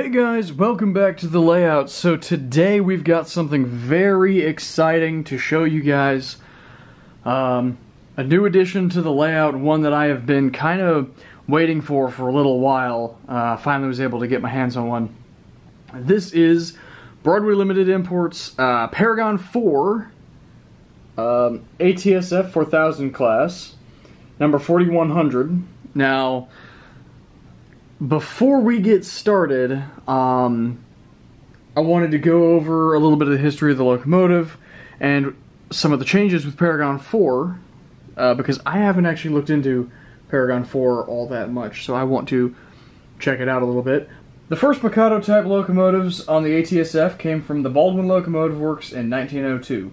Hey guys, welcome back to the layout. So today we've got something very exciting to show you guys. A new addition to the layout, one that I have been kind of waiting for a little while. Finally was able to get my hands on one. This is Broadway Limited Imports Paragon 4 ATSF 4000 class, number 4100. Now, before we get started, I wanted to go over a little bit of the history of the locomotive and some of the changes with Paragon 4, because I haven't actually looked into Paragon 4 all that much, so I want to check it out a little bit. The first Mikado-type locomotives on the ATSF came from the Baldwin Locomotive Works in 1902.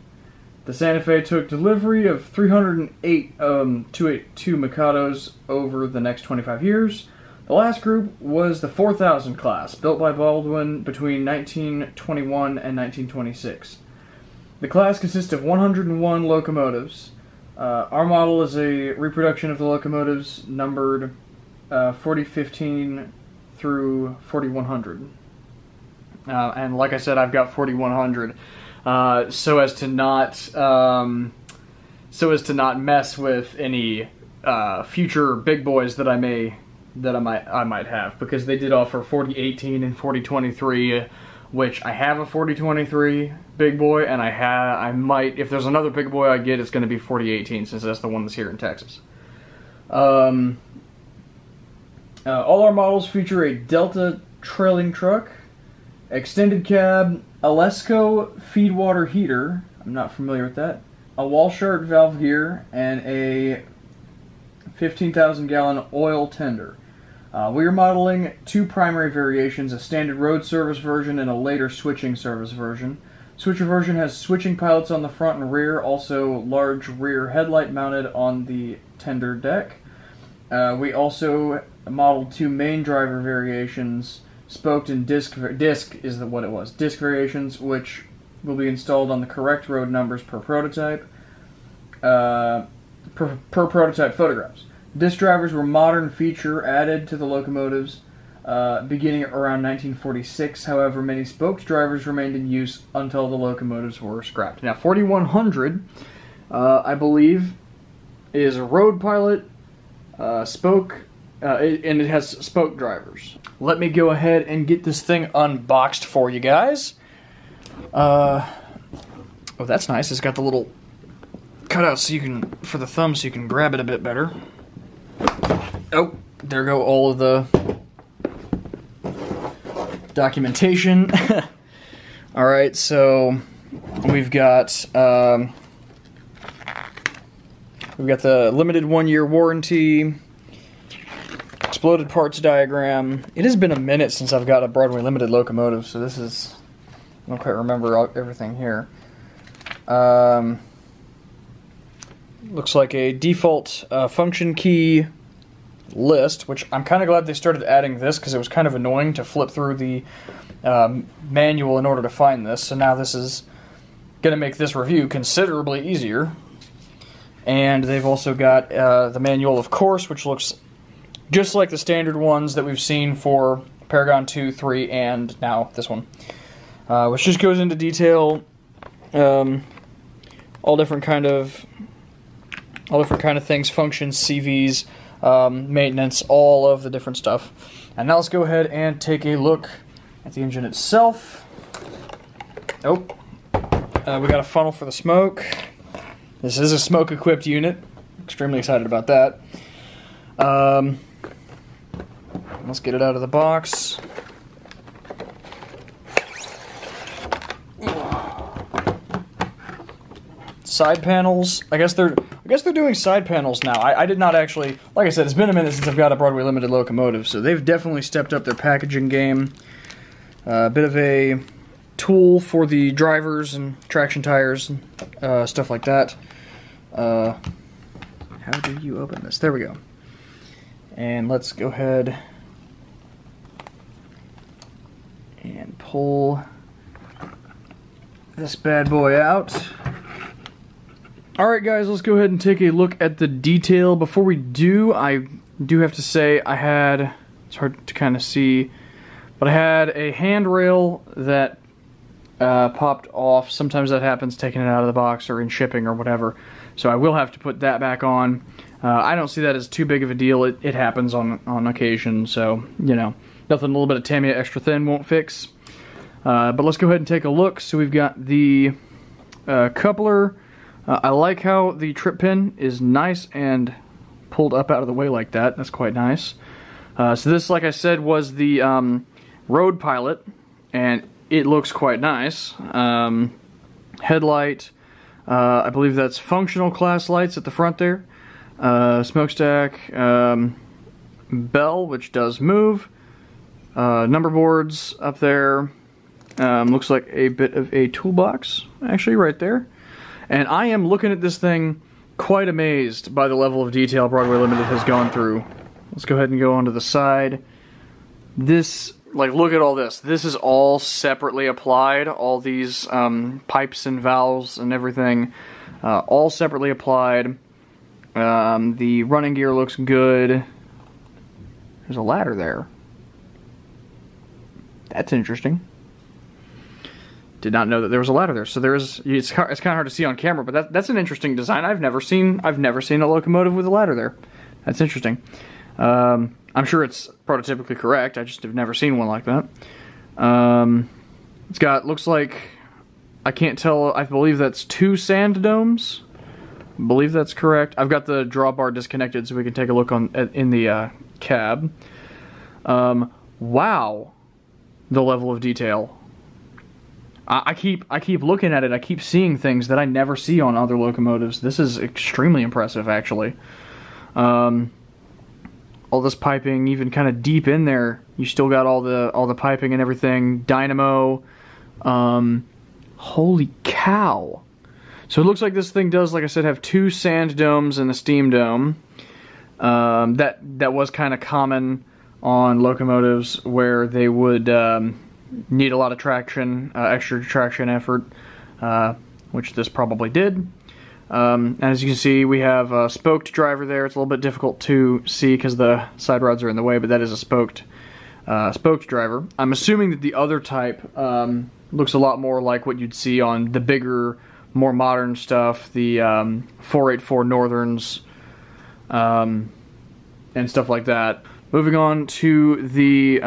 The Santa Fe took delivery of 308 282 Mikados over the next 25 years. The last group was the 4000 class, built by Baldwin between 1921 and 1926. The class consists of 101 locomotives. Our model is a reproduction of the locomotives numbered 4015 through 4100. And like I said, I've got 4100, so as to not mess with any future big boys that I might have, because they did offer 4018 and 4023, which I have a 4023 big boy, and I might, if there's another big boy I get, it's going to be 4018, since that's the one that's here in Texas. All our models feature a Delta trailing truck, extended cab, Alesco feed water heater, I'm not familiar with that, a Walshart valve gear, and a 15,000 gallon oil tender. We are modeling two primary variations, a standard road service version and a later switching service version. Switcher version has switching pilots on the front and rear, also large rear headlight mounted on the tender deck. We also modeled two main driver variations, spoked and disc variations, which will be installed on the correct road numbers per prototype, per prototype photographs. Disc drivers were modern feature added to the locomotives beginning around 1946. However, many spoked drivers remained in use until the locomotives were scrapped. Now, 4100, I believe, is a road pilot, spoke, and it has spoke drivers. Let me go ahead and get this thing unboxed for you guys. Oh, that's nice. It's got the little cutout so you can, for the thumb, so you can grab it a bit better. Oh, there go all of the documentation. Alright, so we've got the limited 1-year warranty, exploded parts diagram. It has been a minute since I've got a Broadway Limited locomotive, so this is, I don't quite remember everything here. Looks like a default function key list, which I'm kind of glad they started adding this, because it was kind of annoying to flip through the manual in order to find this. So now this is going to make this review considerably easier. And they've also got the manual, of course, which looks just like the standard ones that we've seen for Paragon 2, 3, and now this one, which just goes into detail, all different kind of things, functions, CVs, maintenance, all of the different stuff. And now let's go ahead and take a look at the engine itself. Oh, we got a funnel for the smoke. This is a smoke-equipped unit. Extremely excited about that. Let's get it out of the box. Side panels. I guess they're doing side panels now. I did not actually, like I said, it's been a minute since I've got a Broadway Limited locomotive, so they've definitely stepped up their packaging game. A bit of a tool for the drivers and traction tires and stuff like that. How do you open this? There we go. And let's go ahead and pull this bad boy out. Alright guys, let's go ahead and take a look at the detail. Before we do, I do have to say it's hard to kind of see, But I had a handrail that popped off. Sometimes that happens taking it out of the box or in shipping or whatever. So I will have to put that back on. I don't see that as too big of a deal. It happens on occasion, so, you know, nothing a little bit of Tamiya extra thin won't fix. But let's go ahead and take a look. So we've got the coupler. I like how the trip pin is nice and pulled up out of the way like that. That's quite nice. So this, like I said, was the Road Pilot, and it looks quite nice. Headlight, I believe that's functional class lights at the front there. Smokestack, bell, which does move. Number boards up there. Looks like a bit of a toolbox, actually, right there. And I am looking at this thing quite amazed by the level of detail Broadway Limited has gone through. Let's go ahead and go onto the side. This, like, look at all this. This is all separately applied. All these pipes and valves and everything, all separately applied. The running gear looks good. There's a ladder there. That's interesting. Did not know that there was a ladder there. So there is. It's kind of hard to see on camera, but that's an interesting design. I've never seen a locomotive with a ladder there. That's interesting. I'm sure it's prototypically correct. I just have never seen one like that. It's got, looks like, I can't tell. I believe that's 2 sand domes. I believe that's correct. I've got the drawbar disconnected so we can take a look in the cab. Wow, the level of detail. I keep looking at it. I keep seeing things that I never see on other locomotives. This is extremely impressive, actually. All this piping, even kind of deep in there, you still got all the piping and everything. Dynamo. Holy cow! So it looks like this thing does, like I said, have 2 sand domes and a steam dome. That was kind of common on locomotives where they would need a lot of traction, extra traction effort, which this probably did. And as you can see, we have a spoked driver there. It's a little bit difficult to see because the side rods are in the way, but that is a spoked driver. I'm assuming that the other type looks a lot more like what you'd see on the bigger, more modern stuff, the 484 Northerns, and stuff like that. Moving on to the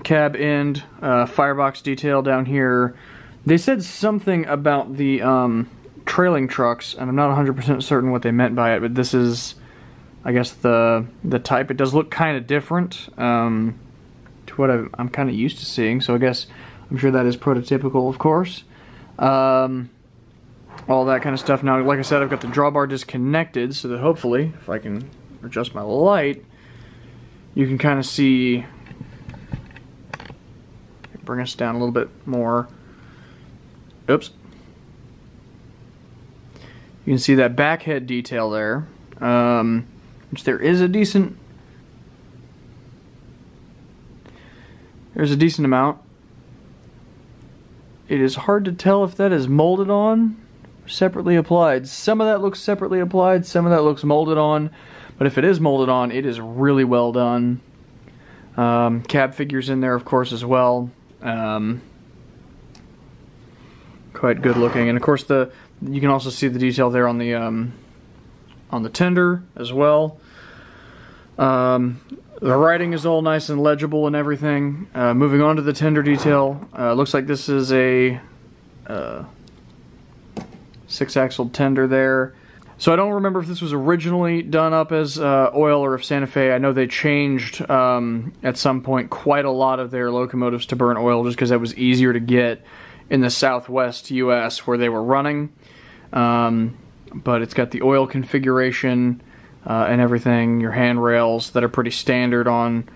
cab end, firebox detail down here. They said something about the trailing trucks, and I'm not 100% certain what they meant by it, but this is, I guess, the type. It does look kind of different to what I'm kind of used to seeing, so I guess I'm sure that is prototypical, of course. All that kind of stuff. Now, like I said, I've got the drawbar disconnected, so that hopefully, if I can adjust my light, you can kind of see. Bring us down a little bit more. Oops. You can see that back head detail there, which there's a decent amount. It is hard to tell if that is molded on or separately applied. Some of that looks separately applied, some of that looks molded on, but if it is molded on, it is really well done. Cab figures in there, of course, as well. Quite good looking, and of course you can also see the detail there on the tender as well. The writing is all nice and legible and everything. Moving on to the tender detail, looks like this is a 6-axle tender there. So I don't remember if this was originally done up as oil or if Santa Fe, I know they changed at some point quite a lot of their locomotives to burn oil just because that was easier to get in the southwest US where they were running. But it's got the oil configuration and everything, your handrails that are pretty standard on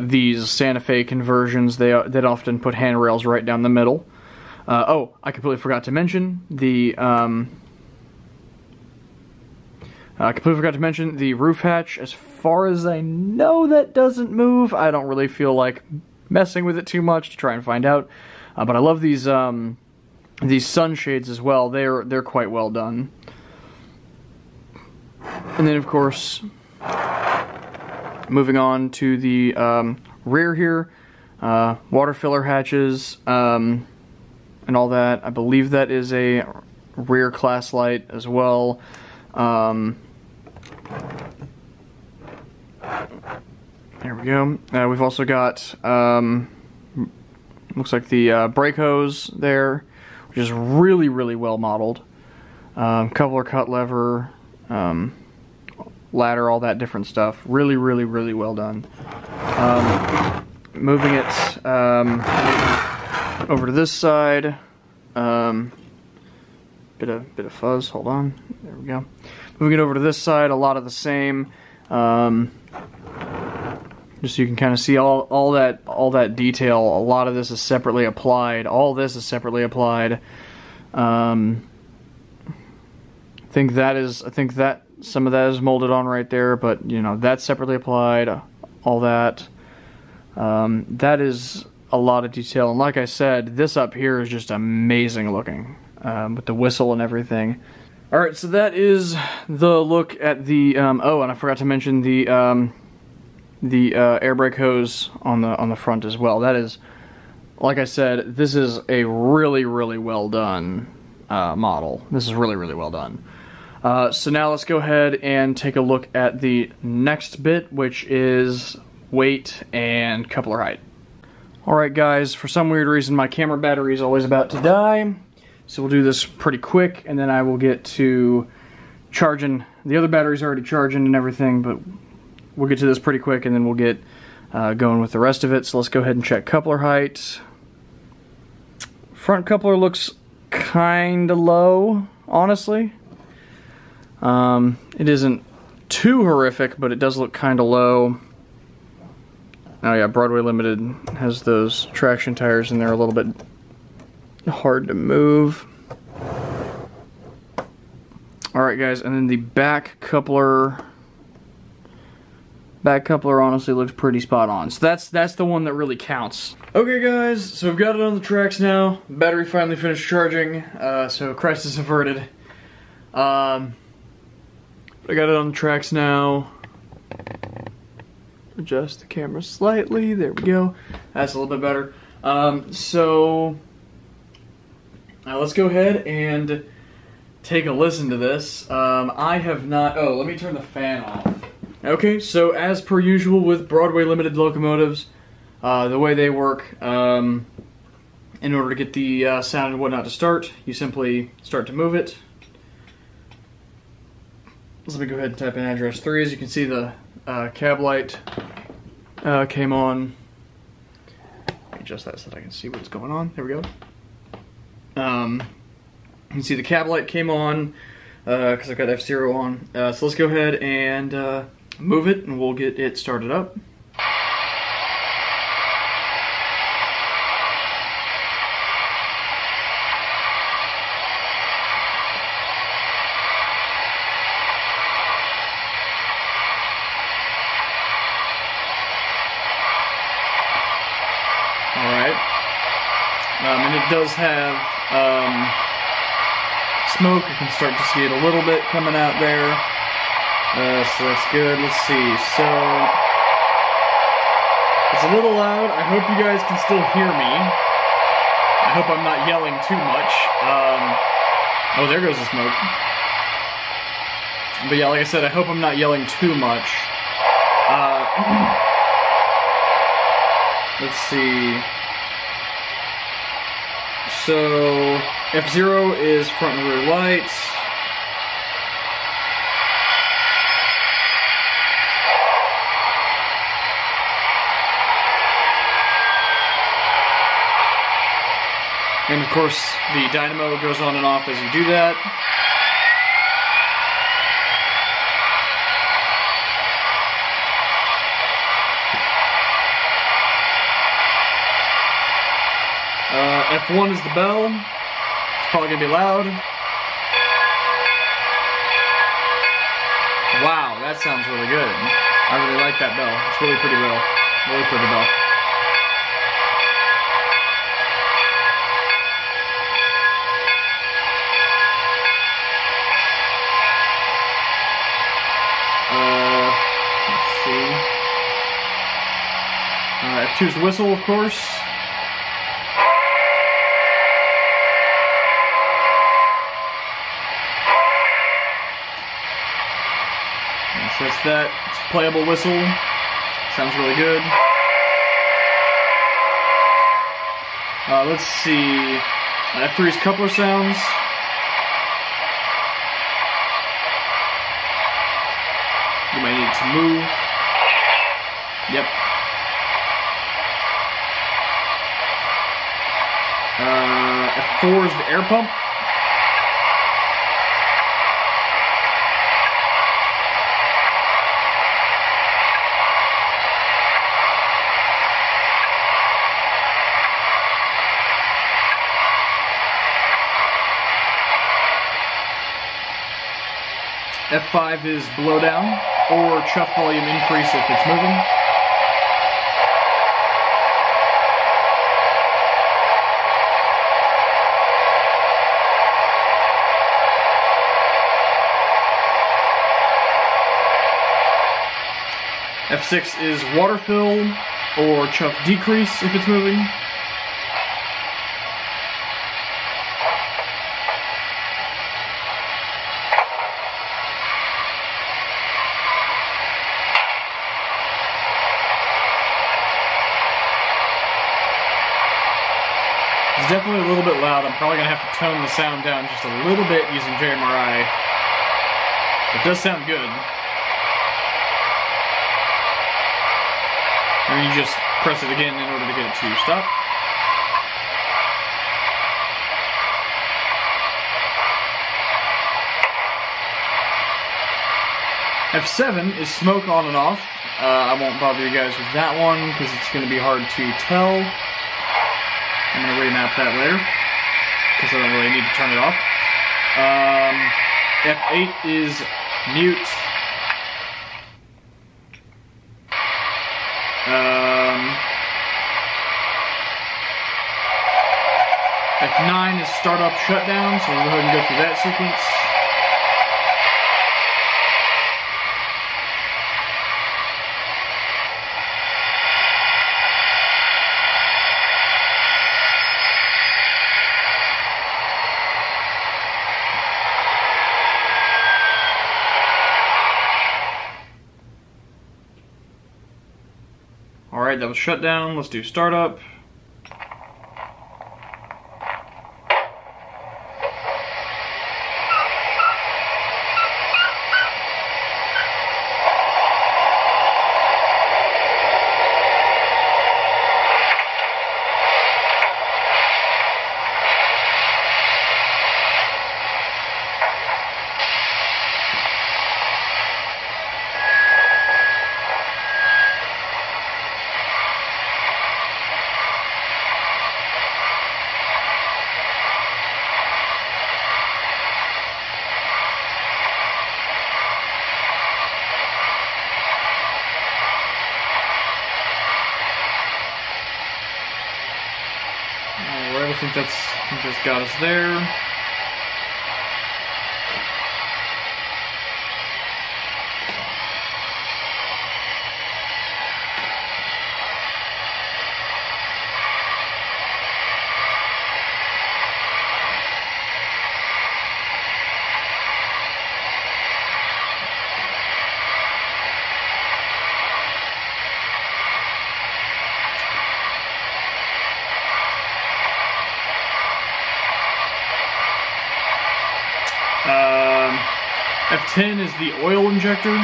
these Santa Fe conversions. They'd often put handrails right down the middle. Oh, I completely forgot to mention the roof hatch. As far as I know, that doesn't move. I don't really feel like messing with it too much to try and find out. But I love these sunshades as well. They're quite well done. And then, of course, Moving on to the rear here, water filler hatches and all that. I believe that is a rear class light as well. There we go. We've also got, looks like the brake hose there, which is really, really well modeled. Coupler, cut lever, ladder, all that different stuff. Really, really, really well done. Moving it over to this side. Bit of fuzz. Hold on. There we go. Moving it over to this side. A lot of the same. Just so you can kind of see all that detail. A lot of this is separately applied. All this is separately applied. I think that some of that is molded on right there, but you know, that's separately applied. All that. That is a lot of detail, and like I said, this up here is just amazing looking, with the whistle and everything. All right, so that is the look at the. Oh, and I forgot to mention the air brake hose on the front as well. That is, like I said, this is a really, really well done model. This is really, really well done. So now let's go ahead and take a look at the next bit, which is weight and coupler height. Alright guys, for some weird reason my camera battery is always about to die, so we'll do this pretty quick and then I will get to charging. The other battery's already charging and everything, but we'll get to this pretty quick and then we'll get going with the rest of it. So let's go ahead and check coupler height. Front coupler looks kinda low, honestly. It isn't too horrific, but it does look kinda low. Oh yeah, Broadway Limited has those traction tires in there, a little bit hard to move. Alright guys, and then the back coupler honestly looks pretty spot on. So that's the one that really counts. Okay guys, so we've got it on the tracks now. Battery finally finished charging, so crisis averted. I got it on the tracks now. Adjust the camera slightly. There we go. That's a little bit better. So let's go ahead and take a listen to this. I have not. Oh, let me turn the fan off. Okay, so as per usual with Broadway Limited locomotives, the way they work, in order to get the sound and whatnot to start, you simply start to move it. Let me go ahead and type in address 3. As you can see, the cab light came on. Let me adjust that so that I can see what's going on. There we go. You can see the cab light came on because I've got F0 on. So let's go ahead and move it and we'll get it started up. And it does have smoke. You can start to see it a little bit coming out there. So that's good. Let's see. So it's a little loud. I hope you guys can still hear me. I hope I'm not yelling too much. Oh, there goes the smoke. But yeah, like I said, I hope I'm not yelling too much. Let's see. So, F0 is front and rear lights. And of course, the dynamo goes on and off as you do that. F1 is the bell. It's probably gonna be loud. Wow, that sounds really good. I really like that bell. It's really pretty bell. Really pretty bell. Let's see. F2 is the whistle, of course. So it's that. It's a playable whistle. Sounds really good. Let's see. F3's coupler sounds. You might need to move. Yep. F4 is the air pump. F5 is blowdown, or chuff volume increase if it's moving. F6 is water fill, or chuff decrease if it's moving. It's definitely a little bit loud. I'm probably going to have to tone the sound down just a little bit using JMRI. It does sound good. And you just press it again in order to get it to stop. F7 is smoke on and off. I won't bother you guys with that one because it's going to be hard to tell. I'm going to remap that later because I don't really need to turn it off. F8 is mute. F9 is startup shutdown, so we'll go ahead and go through that sequence. Alright, that was shutdown. Let's do startup. Alright, I think that's got us there. F10 is the oil injector.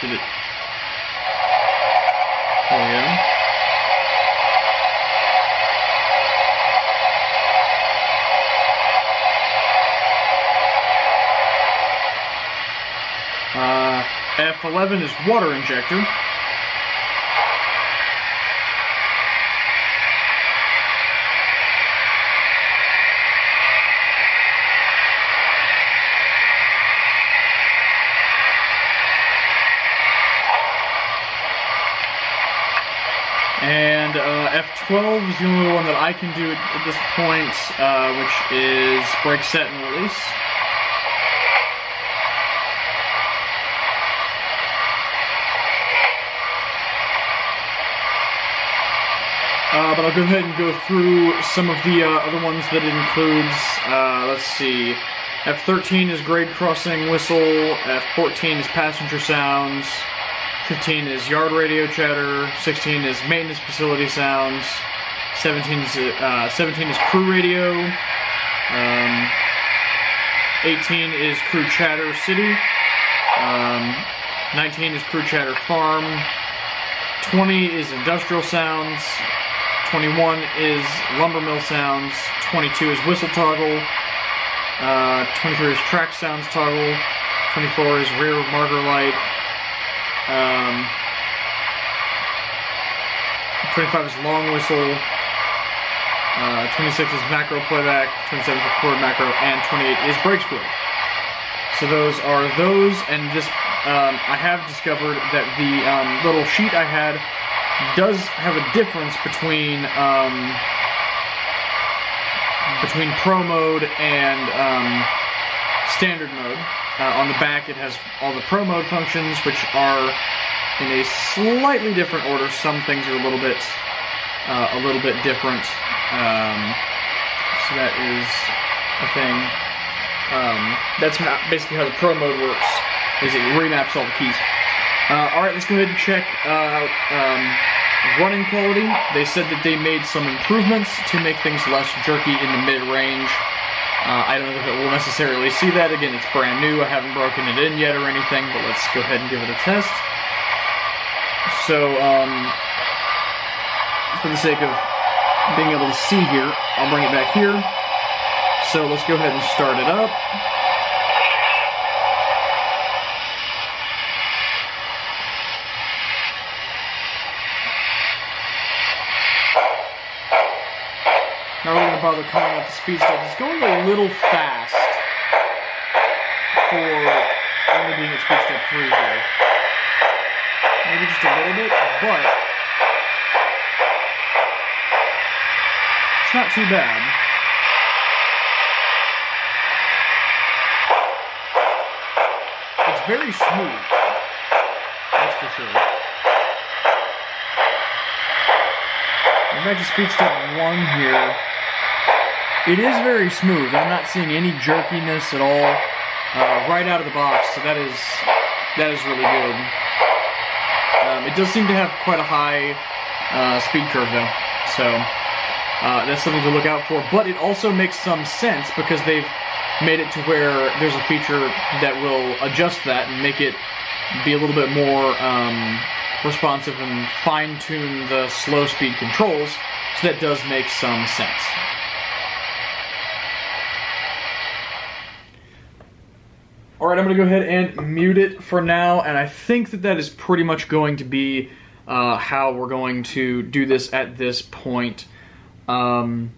Did it? There we go. F11 is water injector. And And F12 is the only one that I can do at this point, which is brake set and release. But I'll go ahead and go through some of the other ones that it includes. Let's see. F13 is grade crossing whistle. F14 is passenger sounds. 15 is yard radio chatter. 16 is maintenance facility sounds. 17 is crew radio. 18 is crew chatter city. 19 is crew chatter farm. 20 is industrial sounds. 21 is lumber mill sounds. 22 is whistle toggle. 23 is track sounds toggle. 24 is rear marker light. 25 is long whistle. 26 is macro playback. 27 is record macro, and 28 is brake squeal. So those are those, and this I have discovered that the little sheet I had does have a difference between Pro mode and Standard mode. On the back, it has all the Pro mode functions, which are in a slightly different order. Some things are a little bit different. So that is a thing. That's basically how the Pro mode works. Is it remaps all the keys. Alright, let's go ahead and check out running quality. They said that they made some improvements to make things less jerky in the mid-range. I don't know if it will necessarily see that. Again, it's brand new. I haven't broken it in yet or anything, but let's go ahead and give it a test. So, for the sake of being able to see here, I'll bring it back here. So let's go ahead and start it up. Not really going to bother calling out the speed stuff. It's going a little fast for only being at speed step 3 here. Maybe just a little bit, but it's not too bad. It's very smooth. That's for sure. I'm back to speed step 1 here. It is very smooth. I'm not seeing any jerkiness at all right out of the box, so that is really good. It does seem to have quite a high speed curve though, so that's something to look out for. But it also makes some sense because they've made it to where there's a feature that will adjust that and make it be a little bit more responsive and fine-tune the slow speed controls, so that does make some sense. Alright, I'm going to go ahead and mute it for now, and I think that that is pretty much going to be how we're going to do this at this point. I'm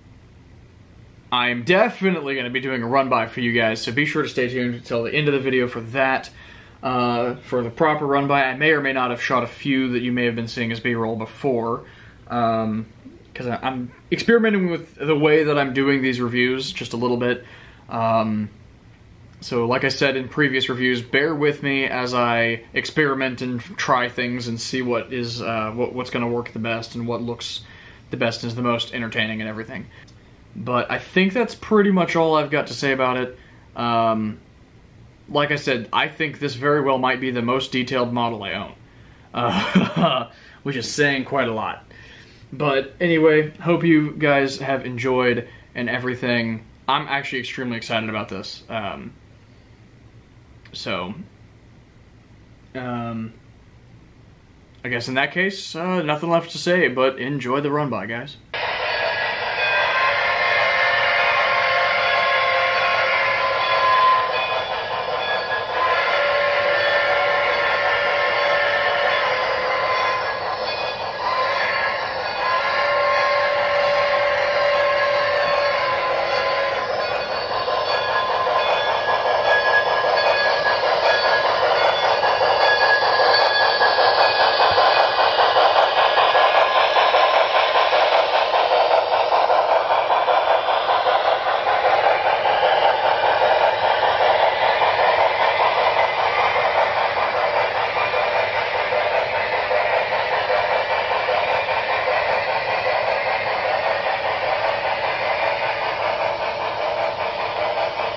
definitely going to be doing a run-by for you guys, so be sure to stay tuned until the end of the video for that. For the proper run-by, I may or may not have shot a few that you may have been seeing as B-roll before, because I'm experimenting with the way that I'm doing these reviews just a little bit. So like I said in previous reviews, bear with me as I experiment and try things and see what is what's going to work the best and what looks the best and is the most entertaining and everything. But I think that's pretty much all I've got to say about it. Like I said, I think this very well might be the most detailed model I own, which is saying quite a lot. But anyway, hope you guys have enjoyed and everything. I'm actually extremely excited about this. I guess in that case, nothing left to say, but enjoy the run-by, guys.